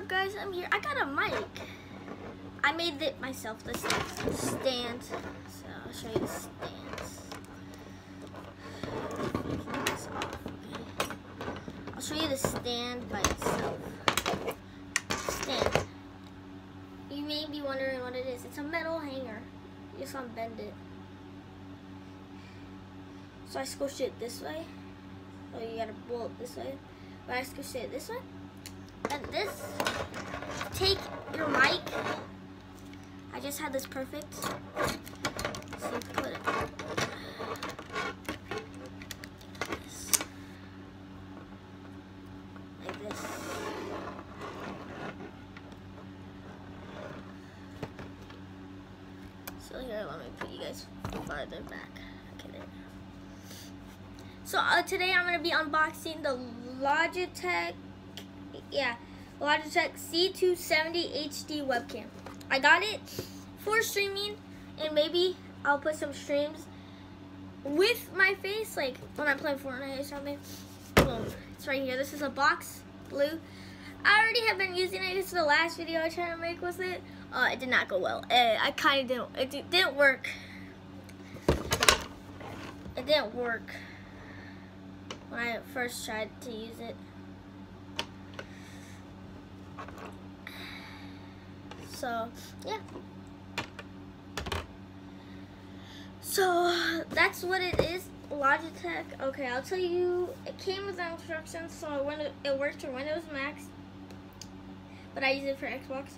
up, guys? I'm here. I got a mic. I made it myself, this stand. So I'll show you the stands. Keep this off, okay. I'll show you the stand by itself. Stand. You may be wondering what it is. It's a metal hanger. You just unbend it. So I squish it this way. So you gotta pull it this way. But I squish it this way. And this, take your mic. I just had this perfect. So you put it like this. So here, let me put you guys farther back. Okay, there. So today I'm gonna be unboxing the Logitech C270 HD webcam. I got it for streaming, and maybe I'll put some streams with my face, like when I'm playing Fortnite or something. Boom. It's right here. This is a box, blue. I already have been using it. This is the last video I tried to make with it. It did not go well. I kind of didn't. It didn't work. It didn't work when I first tried to use it. So, yeah. So, that's what it is. Logitech. Okay, I'll tell you. It came with the instructions, so it works for Windows, Mac. But I use it for Xbox.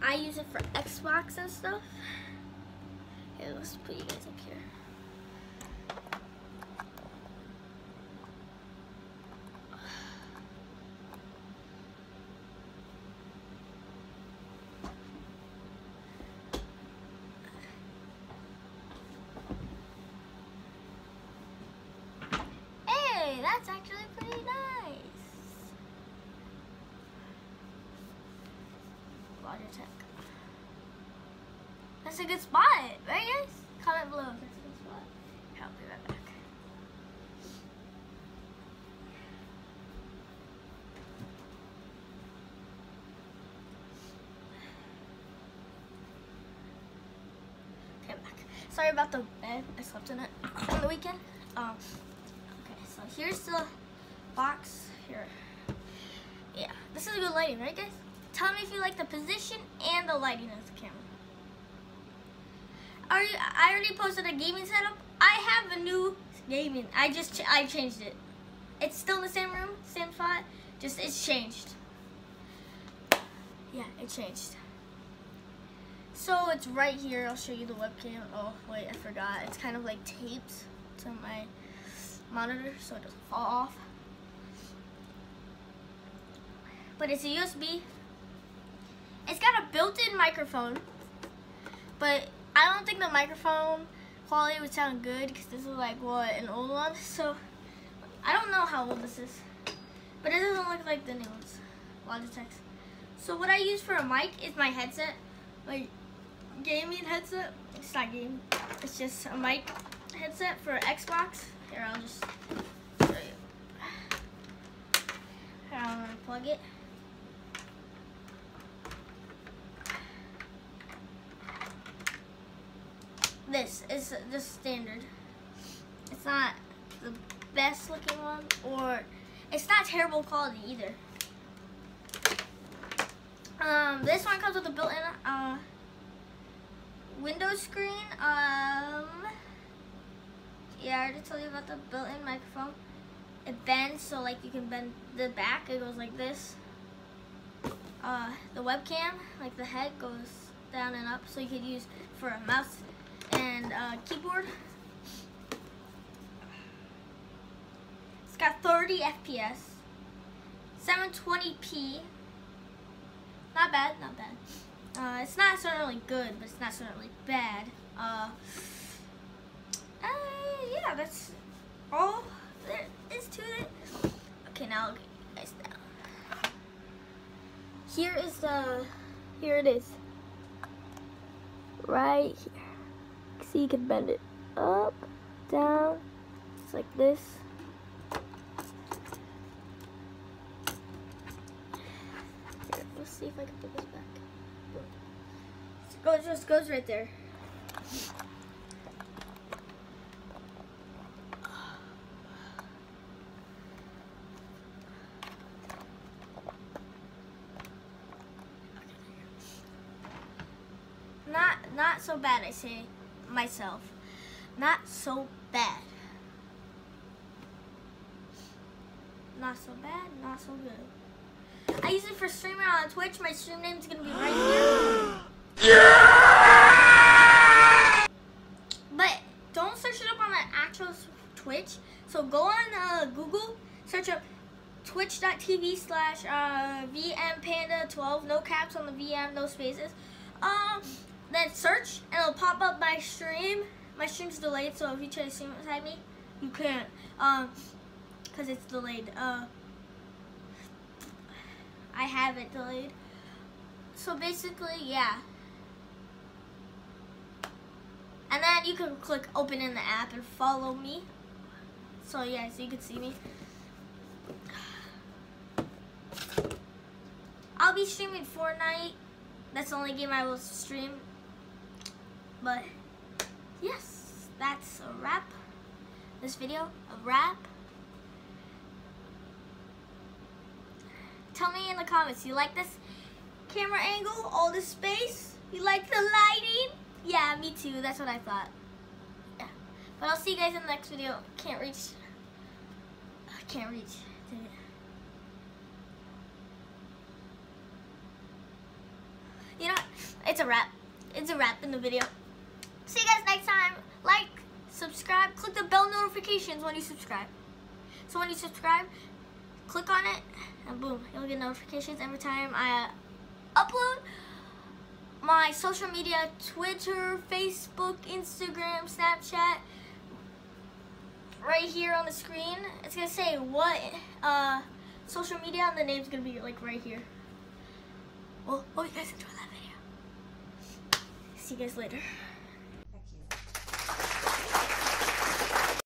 I use it for Xbox and stuff. Here, let's put you guys up here. That's actually pretty nice. Logitech. That's a good spot, right guys? Comment below if that's a good spot. Here, I'll be right back. Okay, I'm back. Sorry about the bed. I slept in it on the weekend. So here's the box here. Yeah, this is a good lighting, right guys? Tell me if you like the position and the lighting of the camera. I already posted a gaming setup. I have a new gaming. I changed it. It's still in the same room, same spot. Just it's changed. Yeah, it changed. So it's right here. I'll show you the webcam. Oh wait, I forgot. It's kind of like taped to my monitor so it doesn't fall off. But it's a USB. It's got a built-in microphone, but I don't think the microphone quality would sound good because this is like an old one. So I don't know how old this is, but it doesn't look like the new ones, Logitech. So what I use for a mic is my headset, my gaming headset. It's not gaming. It's just a mic headset for Xbox. Here, I'll just show you. Here, I'm gonna plug it. This is just standard. It's not the best looking one, or it's not terrible quality either. This one comes with a built-in window screen. Yeah, I already told you about the built-in microphone. It bends, so like you can bend the back. It goes like this. The webcam, like the head, goes down and up, so you could use for a mouse and keyboard. It's got 30 FPS, 720p. Not bad, not bad. It's not certainly good, but it's not certainly bad. Yeah, that's all there is to it. Okay, now I'll get you guys down. Here it is. Right here. See, you can bend it up, down, just like this. I can put this back. It just goes right there. Not so bad, I say myself. Not so bad. Not so bad, not so good. I use it for streaming on Twitch. My stream name is gonna be right here. Yeah! But don't search it up on the actual Twitch. So go on Google, search up twitch.tv/VMPanda12, no caps on the VM, no spaces. Then search, and it'll pop up my stream. My stream's delayed, so if you try to stream beside me, you can't, because it's delayed. I have it delayed. So basically, yeah. And then you can click open in the app and follow me. So yeah, so you can see me. I'll be streaming Fortnite. That's the only game I will stream. But yes, that's a wrap. This video, a wrap. Tell me in the comments, you like this camera angle, all this space? You like the lighting? Yeah, me too, that's what I thought. Yeah. But I'll see you guys in the next video. Can't reach. Dang it. You know what? It's a wrap. It's a wrap in the video. See you guys next time. Like, subscribe, click the bell notifications when you subscribe. So when you subscribe, click on it, and boom, you'll get notifications every time I upload. My social media, Twitter, Facebook, Instagram, Snapchat, right here on the screen. It's gonna say what social media, and the name's gonna be like right here. Well, hope you guys enjoyed that video. See you guys later.